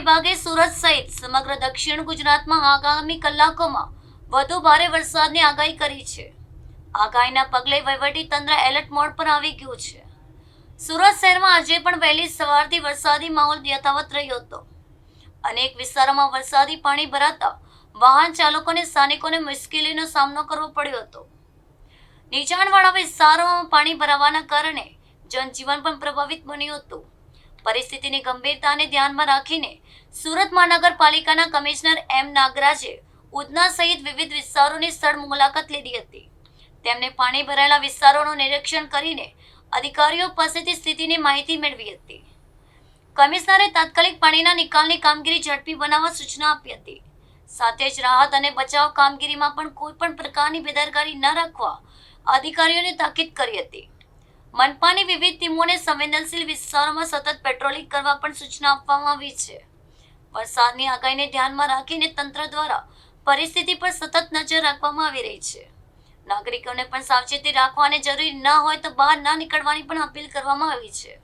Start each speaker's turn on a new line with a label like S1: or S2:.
S1: વિભાગે સુરત સહિત સમગ્ર દક્ષિણ ગુજરાતમાં આગામી કલાકોમાં વધુ ભારે વરસાદની આગાહી કરી છે। આગાહીના પગલે વહીવટી તંત્ર એલર્ટ મોડ પર આવી ગયું છે। સુરત શહેરમાં આજે પણ વહેલી સવારથી વરસાદી માહોલ યથાવત રહ્યો હતો। અનેક વિસ્તારોમાં વરસાદી પાણી ભરાતા વાહન ચાલકોને સ્થાનિકોને મુશ્કેલીનો સામનો કરવો પડ્યો હતો। નીચાણવાળા વિસ્તારોમાં પાણી ભરાવાના કારણે જનજીવન પણ પ્રભાવિત બન્યું હતું। પરિસ્થિતિની ગંભીરતાને ધ્યાનમાં રાખીને સુરત મહાનગરપાલિકાના કમિશનર એમ નાગરાજે ઉધના સહિત વિવિધ વિસ્તારોની સ્થળ મુલાકાત લીધી હતી। તેમણે પાણી ભરાયેલા વિસ્તારોનું નિરીક્ષણ કરીને અધિકારીઓ પાસેથી સ્થિતિની માહિતી મેળવી હતી। કમિશનરે તાત્કાલિક પાણીના નિકાલની કામગીરી ઝડપી બનાવવા સૂચના આપી હતી। સાથે જ રાહત અને બચાવ કામગીરીમાં પણ કોઈ પણ પ્રકારની બેદરકારી ન રાખવા અધિકારીઓને તાકીદ કરી હતી। મનપાની વિવિધ ટીમોને સંવેદનશીલ વિસ્તારોમાં સતત પેટ્રોલિંગ કરવા પણ સૂચના આપવામાં આવી છે। વરસાદની આગાહીને ધ્યાનમાં રાખીને તંત્ર દ્વારા પરિસ્થિતિ પર સતત નજર રાખવામાં આવી રહી છે। નાગરિકોને પણ સાવચેતી રાખવા અને જરૂરી ન હોય તો બહાર ન નીકળવાની પણ અપીલ કરવામાં આવી છે।